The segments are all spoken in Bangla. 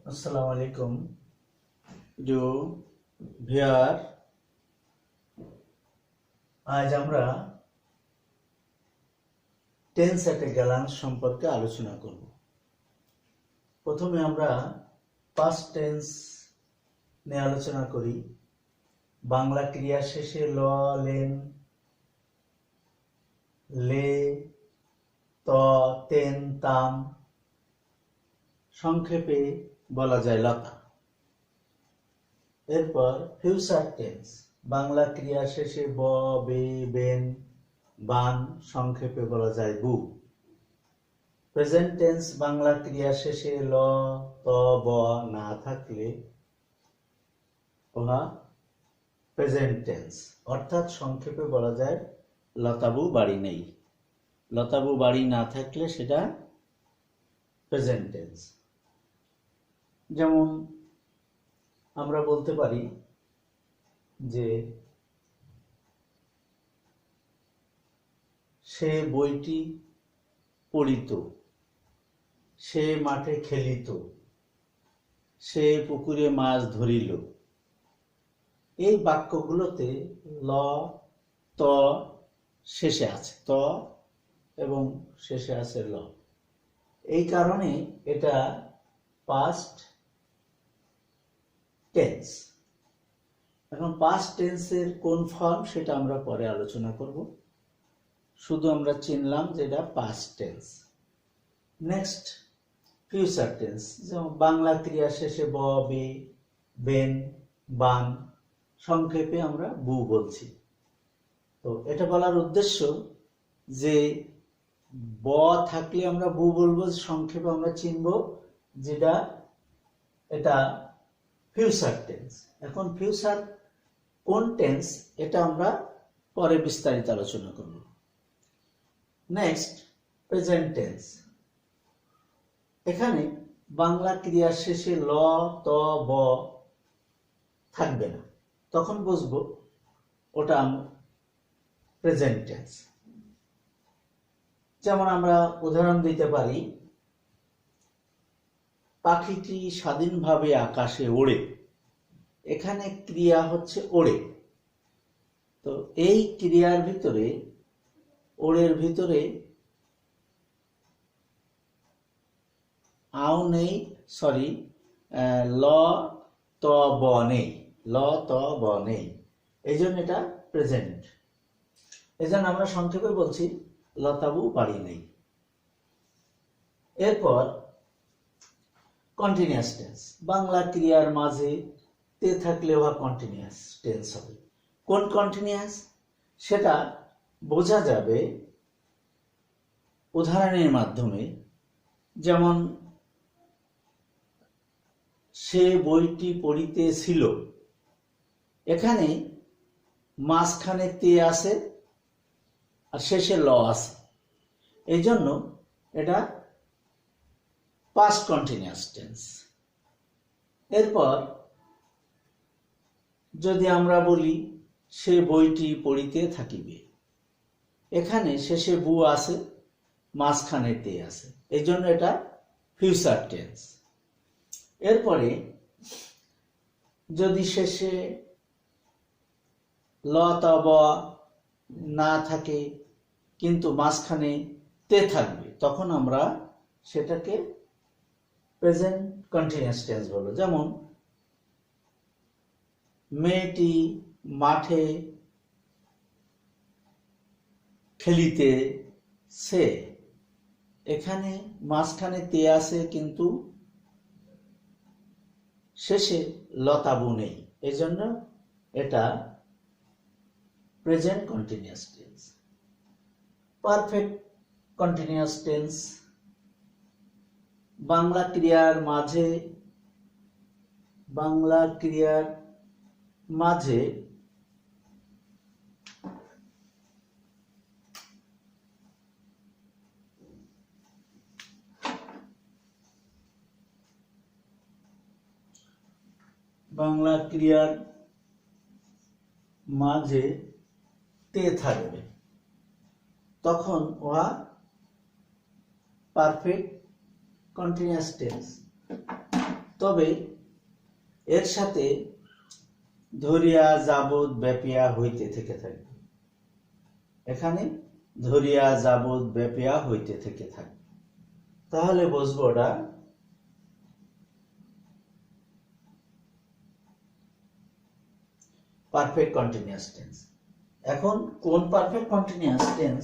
अस्सलाम वालेकुम जो ভিউয়ার আজ আমরা টেন্স এটে গেলান সম্পর্কে আলোচনা করব। প্রথমে আমরা পাস্ট টেন্স নিয়ে আলোচনা করি। বাংলা ক্রিয়া শেষে ল, লেন, লে, ত, তেন, তাম সংক্ষেপে বলা যায় লতা। এরপর ফিউচার টেন্স বাংলা ক্রিয়া শেষে ব, বে, বেন, বান সংক্ষেপে বলা যায় বু। প্রেজেন্ট টেন্স বাংলা ক্রিয়া শেষে ল, ত, ব না থাকলে ওহা প্রেজেন্ট টেন্স, অর্থাৎ সংক্ষেপে বলা যায় লতাবু বাড়ি নেই। লতাবু বাড়ি না থাকলে সেটা প্রেজেন্ট টেন্স। যেমন আমরা বলতে পারি যে সে বইটি পড়িত, সে মাঠে খেলিত, সে পুকুরে মাছ ধরিল। এই বাক্যগুলোতে ল, ত শেষে আছে, ত এবং শেষে আছে ল। এই কারণে এটা পাস্ট টেন্স। এখন পাস্ট টেন্সের কোন ফর্ম সেটা আমরা পরে আলোচনা করব। শুধু আমরা চিনলাম যে এটা past tense. Next future tense, যেমন বাংলা ক্রিয়া শেষে ব, বে, বেন, বান সংক্ষেপে আমরা বু বলছি। তো এটা বলার উদ্দেশ্য যে ব থাকলে আমরা বু বলবো, সংক্ষেপে আমরা চিনব যেটা এটা ফিউচার টেন্স। এখন ফিউচার কোন টেন্স এটা আমরা পরে বিস্তারিত আলোচনা করব। নেক্সট প্রেজেন্ট টেন্স, এখানে বাংলা ক্রিয়ার শেষে ল, ত, ব থাকবে না, তখন বুঝবো ওটা প্রেজেন্ট টেন্স। যেমন আমরা উদাহরণ দিতে পারি, পাখিটি স্বাধীনভাবে আকাশে ওড়ে। এখানে ক্রিয়া হচ্ছে ওড়ে। তো এই ক্রিয়ার ভিতরে, ওড়ের ভিতরে আও নেই, সরি ল, ত, ব নেই, ল, ত, ব নেই, এই জন্য এটা প্রেজেন্ট। এই জন্য আমরা সংক্ষেপে বলছি লতাবু বাড়ি নেই। এরপর কন্টিনিউয়াস টেন্স, বাংলা ক্রিয়ার মাঝে তে থাকলে উহা কন্টিনিউয়াস টেন্স হবে। কোন কন্টিনিউয়াস সেটা বোঝা যাবে উদাহরণের মাধ্যমে। যেমন সে বইটি পড়িতেছিল, এখানে মাঝখানে তে আছে আর শেষে ল আছে, এই জন্য এটা পাস্ট কন্টিনিউয়াস টেন্স। এরপর যদি আমরা বলি সে বইটি পড়িতে থাকিবে, এখানে শেষে বু আছে, মাঝখানে তে আছে, এই জন্য এটা ফিউচার টেন্স। এরপরে যদি শেষে ল, ত, ব না থাকে কিন্তু মাঝখানে তে থাকবে, তখন আমরা সেটাকে প্রেজেন্ট কন্টিনিউয়াস টেন্স বলবো। যেমন মেয়েটি মাঠে খেলিতেছে, এখানে মাঝখানে তে আছে কিন্তু শেষে লতাবু নেই, এই জন্য এটা present continuous tense. Perfect continuous tense, Bangla ক্রিয়ার মাঝে, বাংলা ক্রিয়ার মাঝে বাংলা ক্রিয়ার মাঝে তে থাকবে, তখন উহা পারফেক্ট কন্টিনিউয়াস টেন্স। তবে এর সাথে ধরিয়া যাবৎ ব্যাপিয়া হইতে থেকে থাকবে। এখানে ধরিয়া যাবৎ ব্যাপিয়া হইতে থেকে থাকবে। তাহলে বুঝবো ওটা পারফেক্ট কন্টিনিউয়াস টেন্স। এখন কোন পারফেক্ট কন্টিনিউয়াস টেন্স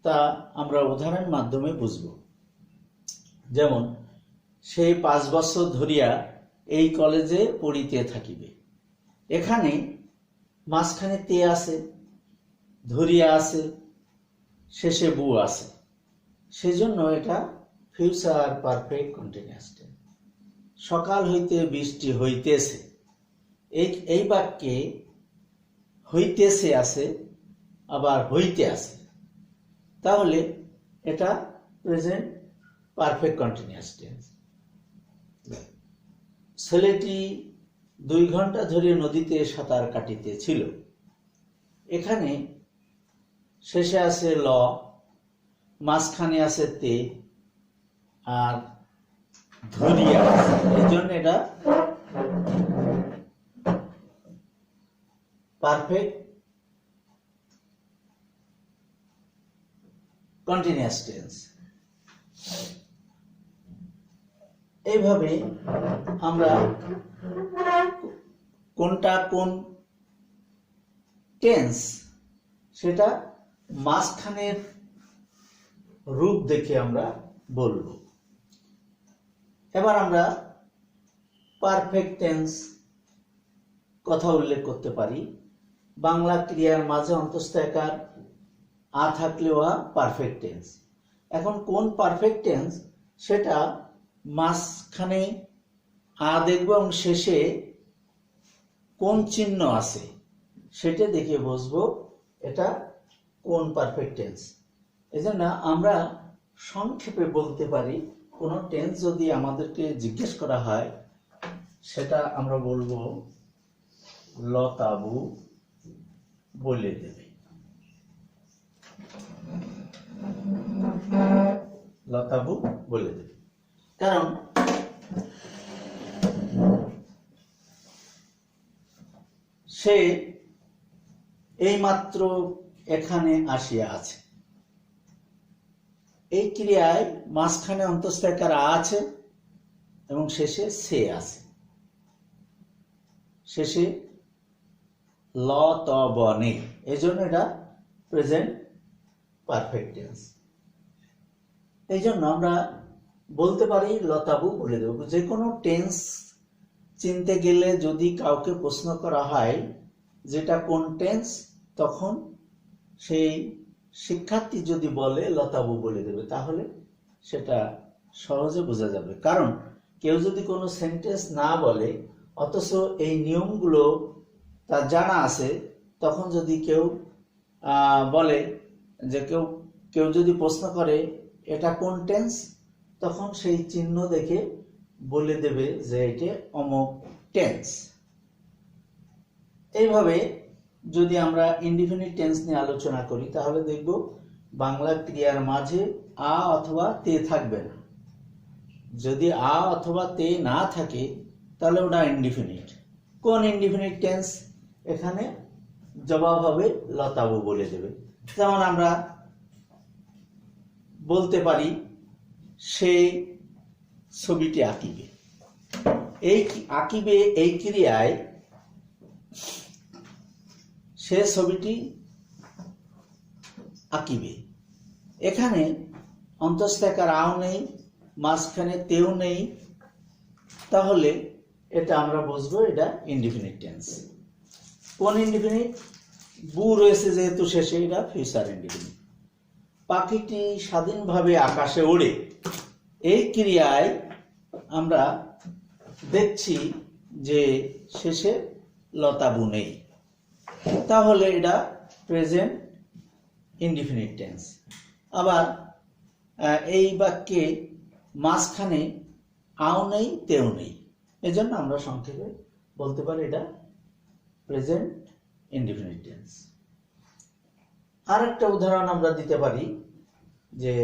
তা আমরা উদাহরণের মাধ্যমে বুঝব। যেমন, সে 5 বছর ধরিয়া এই কলেজে পড়িতে থাকিবে। এখানে মাঝখানে তে আছে, ধরিয়া আছে, শেষে বু আছে, সেজন্য এটা ফিউচার পারফেক্ট কন্টিনিউয়াস টেন্স। সকাল হইতে বৃষ্টি হইতেছে, এই বাক্যে হইতেছে আছে, আবার হইতে আছে, তাহলে এটা প্রেজেন্ট পারফেক্ট কন্টিনিউয়াস টেন্স। ছেলেটি 2 ঘন্টা ধরে নদীতে সাঁতার কাটিতেছিল। এখানে শেষে আছে ল, মাঝখানে আছে তে, আর ধরিয়া আছে, এই জন্য এটা পারফেক্ট কন্টিনিউয়াস টেন্স। এইভাবে আমরা কোনটা কোন টেন্স সেটা মাঝখানের রূপ দেখে আমরা বলবো। এবার আমরা পারফেক্ট টেন্স কথা উল্লেখ করতে পারি। বাংলা ক্রিয়ার মাঝে অন্তঃস্থ আকার আ থাকলেও পারফেক্ট টেন্স। এখন কোন পারফেক্ট টেন্স সেটা মাঝখানে আ দেখব এবং শেষে কোন চিহ্ন আছে সেটা দেখে বুঝবো এটা কোন পারফেক্ট টেন্স। এজন্য আমরা সংক্ষেপে বলতে পারি, কোন টেন্স যদি আমাদেরকে জিজ্ঞেস করা হয় সেটা আমরা বলবো লতাবু বলে দেবে। লতাবু বলে দেবে, কারণ সে এইমাত্র এখানে আসিয়া আছে। এই ক্রিয়ায় মাঝখানে অন্তঃস্থ আকার আ আছে এবং শেষে সে আছে, শেষে ল ত ব নেই, এই জন্য এটা প্রেজেন্ট পারফেক্ট টেন্স। এই জন্য আমরা বলতে পারি লতাবু বলে দেব। যে কোনো টেন্স চিনতে গেলে যদি কাউকে প্রশ্ন করা হয় যেটা কোন টেন্স, তখন সেই শিক্ষার্থী যদি বলে লতাবু বলে দেবে, তাহলে সেটা সহজে বোঝা যাবে। কারণ কেউ যদি কোনো সেন্টেন্স না বলে অথচ এই নিয়মগুলো তার জানা আছে, তখন যদি কেউ বলে যে কেউ যদি প্রশ্ন করে এটা কোন টেন্স, তখন সেই চিহ্ন দেখে বলে দেবে যে এটা অমুক টেন্স। এইভাবে যদি আমরা ইনডিফিনিট টেন্স নিয়ে আলোচনা করি তাহলে দেখব বাংলা ক্রিয়ার মাঝে আ অথবা তে থাকবে না। যদি আ অথবা তে না থাকে তাহলে ওটা ইনডিফিনিট। কোন ইনডিফিনিট টেন্স? এখানে জবাব হবে লতাবু বলে দেবে। যেমন আমরা বলতে পারি সে ছবিটি আঁকিবে। এই আঁকিবে এই ক্রিয়ায় সে ছবিটি আঁকিবে। এখানে অন্তঃস্থ আকার আও নেই, মাঝখানে তেও নেই, তাহলে এটা আমরা বুঝবো এটা ইনডিফিনিট টেন্স। কোন ইনডিফিনিট? বু রয়েছে যেহেতু শেষে, এটা ফিউচার ইনডিফিনিট। পাখিটি স্বাধীনভাবে আকাশে ওড়ে, এই ক্রিয়ায় আমরা দেখছি যে শেষে লতাবু নেই, তাহলে এটা প্রেজেন্ট ইনডিফিনিট টেন্স। আবার এই বাক্যে মাঝখানে আও নেই, তেও নেই, এজন্য আমরা সংক্ষেপে বলতে পারি এটা প্রেজেন্ট ইনডিফিনিট টেন্স। আর একটা উদাহরণ আমরা দিতে পারি যে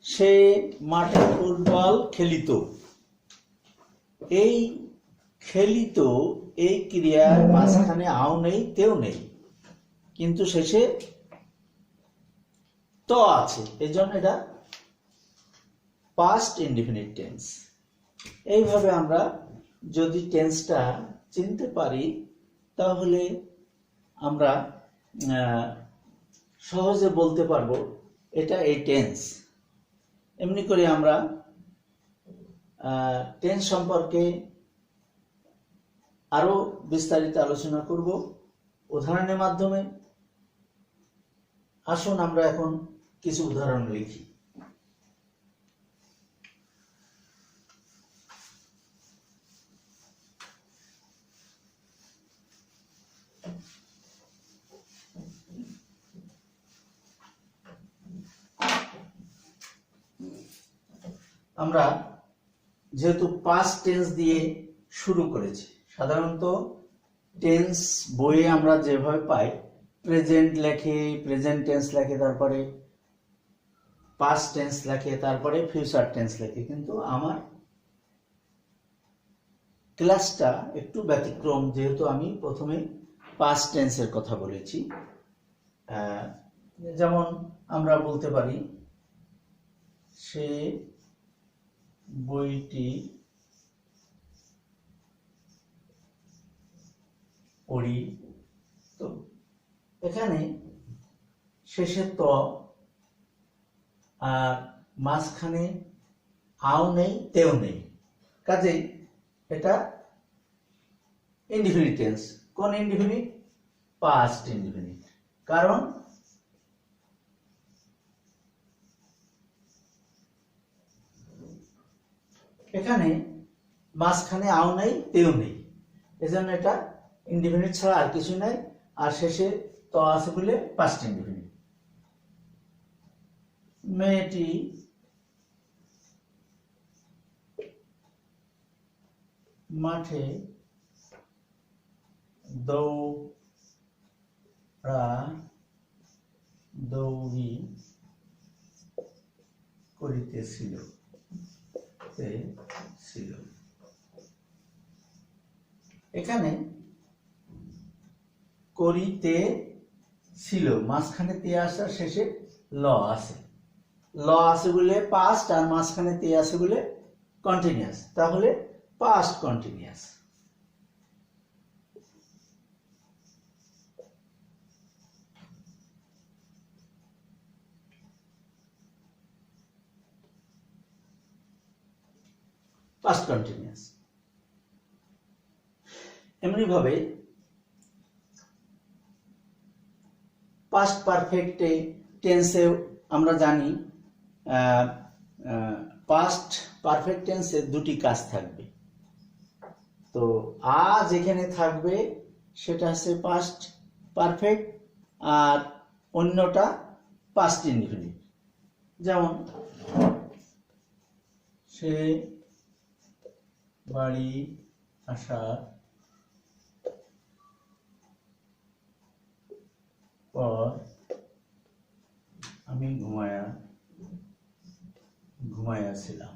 সে মাঠে ফুটবল খেলিত। এই খেলিত এই ক্রিয়ার মাঝখানে আও নেই, তেও নেই, কিন্তু শেষে ত আছে, এই জন্য এটা পাস্ট ইনডিফিনিট টেন্স। এইভাবে আমরা যদি টেন্সটা চিনতে পারি তাহলে আমরা সহজে বলতে পারবো এটা এই টেন্স। এমনি করে আমরা টেন্স সম্পর্কে আরো বিস্তারিত আলোচনা করব উদাহরণের মাধ্যমে। আসুন আমরা এখন কিছু উদাহরণ লিখি। আমরা যেহেতু পাস্ট টেন্স দিয়ে শুরু করেছি, সাধারণত টেন্স বইয়ে আমরা যেভাবে পাই প্রেজেন্ট লেখে, প্রেজেন্ট টেন্স লেখে, তারপরে পাস্ট টেন্স লেখে, তারপরে ফিউচার টেন্স লেখে, কিন্তু আমার ক্লাসটা একটু ব্যতিক্রম, যেহেতু আমি প্রথমে পাস্ট টেন্সের কথা বলেছি। যেমন আমরা বলতে পারি সে বইটি পড়ি। তো এখানে শেষে ত আর মাঝখানে আও নেই, তেও নেই, কাজেই এটা ইনডিফিনিট টেন্স। কোন ইনডিফিনিট? Past indefinite. কারণ এখানে মাঝখানে আও নেই, তেও নেই, এজন্য এটা ইনডিফিনিট ছাড়া আর কিছু নাই, আর শেষে ত আছে বলে পাস্ট ইনডিফিনিট। মেয়েটি মাঠে দৌড়াদৌড়ি করিতেছিল। এখানে করিতে ছিল, মাঝখানে তে আসে, শেষে ল আছে। ল আছে বলে পাস্ট, আর মাঝখানে তে আছে বলে কন্টিনিউয়াস, তাহলে পাস্ট কন্টিনিউয়াস। Past continuous. এমনি ভাবে পাস্ট পারফেক্ট টেন্সে আমরা জানি পাস্ট পারফেক্ট টেন্সে দুটি কাজ থাকবে। তো আ যেখানে থাকবে সেটা হচ্ছে পাস্ট পারফেক্ট, আর অন্যটা পাস্ট ইনডিফিনিট। যেমন সে বাড়ি আসার পর আমি ঘুমাইয়াছিলাম।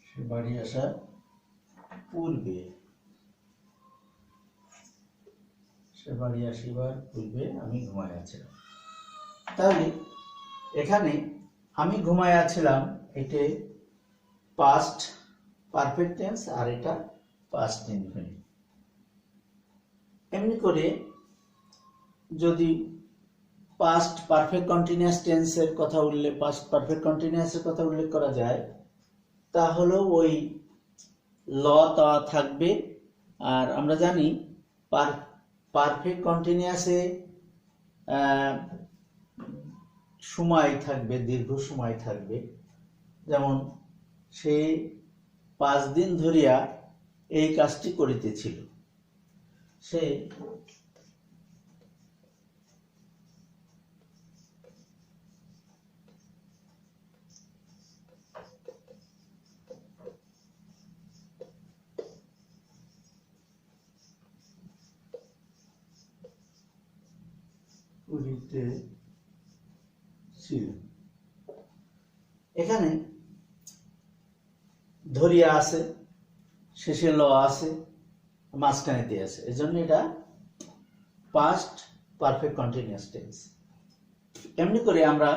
সে বাড়ি আসার পূর্বে, সে বাড়ি আসিবার পূর্বে আমি ঘুমাইয়াছিলাম। তাহলে এখানে আমি ঘুমাইয়াছিলাম এটা পাস্ট পারফেক্ট টেন্স, আর এটা পাস্ট ইনডিফিনিট। এমনি করে যদি পাস্ট পারফেক্ট কন্টিনিউয়াস টেন্সের কথা উল্লেখ, পাস্ট পারফেক্ট কন্টিনিউয়াসের কথা উল্লেখ করা যায়, তাহলে ওই ল তা থাকবে। আর আমরা জানি পারফেক্ট কন্টিনিউয়াসে সময় থাকবে, দীর্ঘ সময় থাকবে। যেমন সে 5 দিন ধরিয়া এই কাজটি করিতেছিল। সে করিতেছিল। এখানে ধরিয়া আছে, শেষে ল আছে, মাঝখানে দিয়ে আছে, এজন্য এটা পাস্ট পারফেক্ট কন্টিনিউয়াস টেন্স। এমনি করে আমরা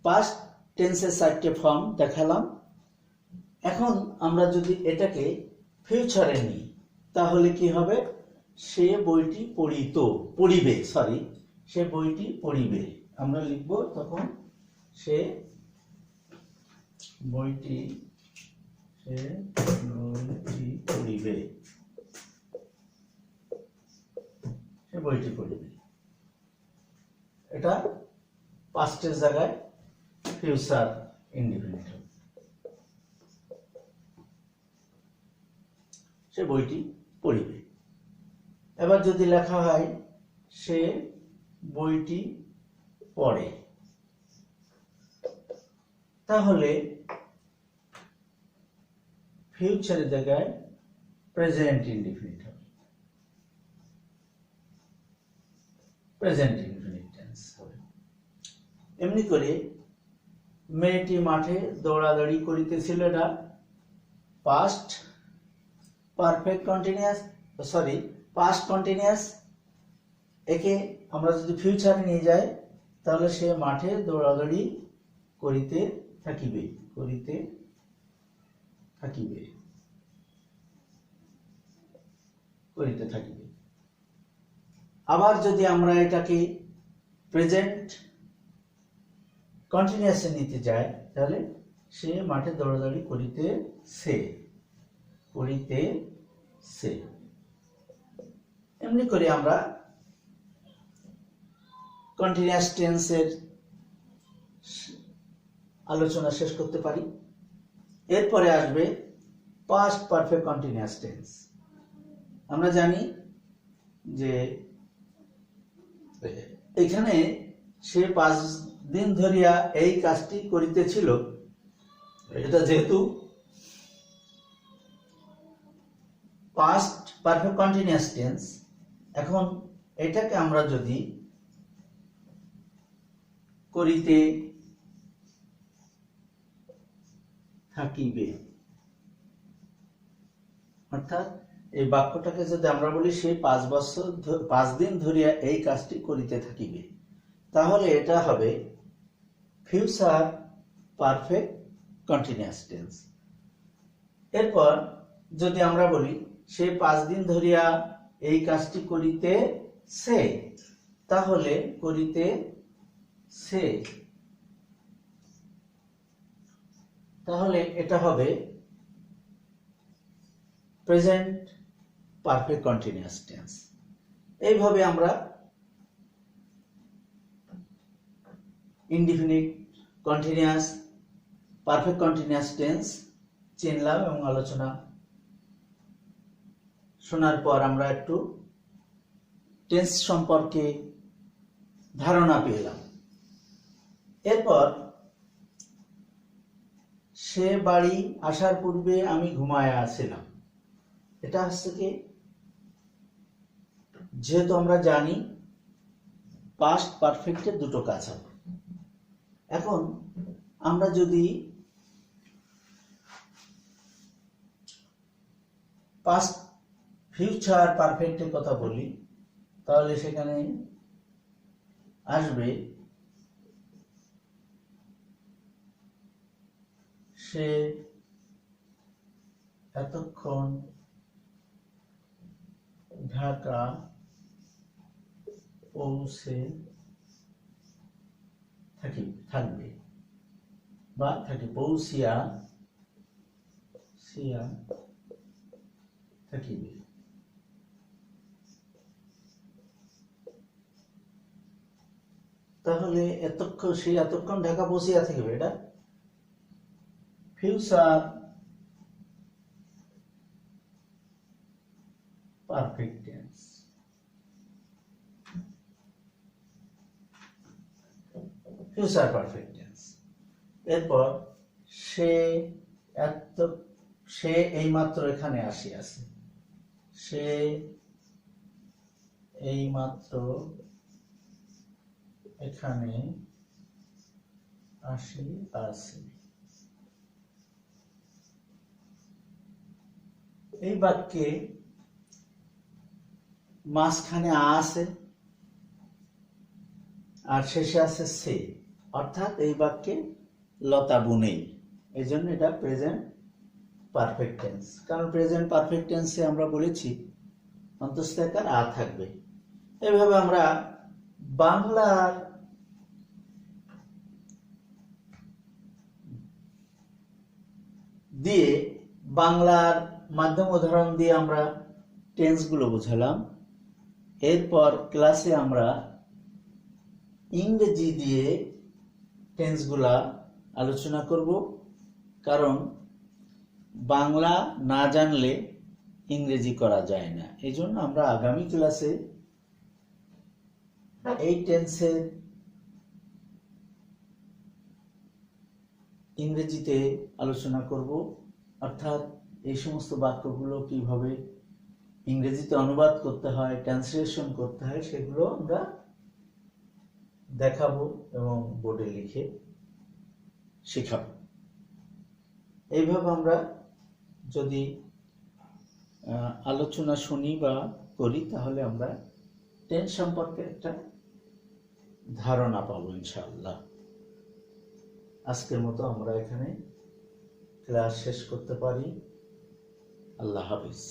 পাস্ট টেন্সের 4টে ফর্ম দেখালাম। এখন আমরা যদি এটাকে ফিউচারে নিই তাহলে কি হবে? সে বইটি পড়িবে, সে বইটি পড়িবে। আমরা লিখব তখন সে বইটি পড়িবে, সে বইটি পড়িবে। এটা পাস্টের জায়গায় ফিউচার ইনডিফিনিট হবে। সে বইটি পড়িবে। এবার যদি লেখা হয় সে বইটি পড়ে, তাহলে ফিউচারের জায়গায় প্রেজেন্ট ইনডিফিনিট হবে, প্রেজেন্ট ইনডিফিনিট টেন্স হবে। এমনি করে মেয়েটি মাঠে দৌড়াদৌড়ি করিতেছিল, এটা past perfect continuous, past continuous. একে আমরা যদি ফিউচারে নিয়ে যাই তাহলে সে মাঠে দৌড়াদৌড়ি করিতে থাকিবে, আবার যদি আমরা এটাকে প্রেজেন্ট কন্টিনিউয়াসে নিতে যাই তাহলে সে মাঠে দৌড়াদৌড়ি করিতেছে। এমনি করে আমরা কন্টিনিউয়াস টেন্সের আলোচনা শেষ করতে পারি। এরপরে আসবে পাস্ট পারফেক্ট কন্টিনিউয়াস টেন্স। আমরা জানি যে এখানে সে 5 দিন ধরিয়া এই কাজটি করিতেছিল, এটা যেহেতু পাস্ট পারফেক্ট কন্টিনিউয়াস টেন্স, এখন এটাকে আমরা যদি করিতে থাকিবে, অর্থাৎ এই বাক্যটাকে যদি আমরা বলি সে 5 দিন ধরিয়া এই কাজটি করিতে থাকিবে, তাহলে এটা হবে ফিউচার পারফেক্ট কন্টিনিউয়াস টেন্স। এরপর যদি আমরা বলি সে 5 দিন ধরিয়া এই কাজটি করিতেছে, তাহলে এটা হবে প্রেজেন্ট পারফেক্ট কন্টিনিউয়াস টেন্স। এইভাবে আমরা indefinite, continuous, perfect continuous tense চিনলাম এবং আলোচনা শোনার পর আমরা একটু টেন্স সম্পর্কে ধারণা পেলাম। এরপর সে বাড়ি আসার পূর্বে আমি ঘুমায়া ছিলাম, এটা হচ্ছে কি, যেহেতু আমরা জানি পাস্ট পারফেক্টের 2টো কাজ হবে। এখন আমরা যদি পাস্ট ফিউচার পারফেক্টের কথা বলি তাহলে সেখানে আসবে সে এতক্ষণ ঢাকা পৌঁছে থাকবে বা পৌঁছিয়া থাকিবে। তাহলে সে এতক্ষণ ঢাকা পৌঁছিয়া থাকিবে, এটা future perfect tense. Future perfect tense. এরপর সে এইমাত্র এখানে আসিয়াছে, সে এইমাত্র এখানে আসি আছে। এই বাক্যে মাঝখানে আছে আর শেষে আছে সে, অর্থাৎ এই বাক্যে লতাবু নেই, এই জন্য এটা প্রেজেন্ট পারফেক্ট টেন্স। কারণ প্রেজেন্ট পারফেক্ট টেন্সে আমরা বলেছি অন্তঃস্থকার আ থাকবে। এভাবে আমরা বাংলার দিয়ে বাংলার মাধ্যম উদাহরণ দিয়ে আমরা টেন্সগুলো বুঝালাম। এরপর ক্লাসে আমরা ইংরেজি দিয়ে টেন্সগুলা আলোচনা করব, কারণ বাংলা না জানলে ইংরেজি করা যায় না। এই জন্য আমরা আগামী ক্লাসে এই টেন্সের ইংরেজিতে আলোচনা করব, অর্থাৎ এই সমস্ত বাক্যগুলো কিভাবে ইংরেজিতে অনুবাদ করতে হয়, ট্রান্সলেশন করতে হয়, সেগুলো আমরা দেখাবো এবং বোর্ডে লিখে শেখাবো। এইভাবে আমরা যদি আলোচনা শুনি বা করি, তাহলে আমরা টেন্স সম্পর্কে একটা ধারণা পাবো ইনশাআল্লাহ। আজকের মতো আমরা এখানে ক্লাস শেষ করতে পারি। আল্লাহ হাফিজ।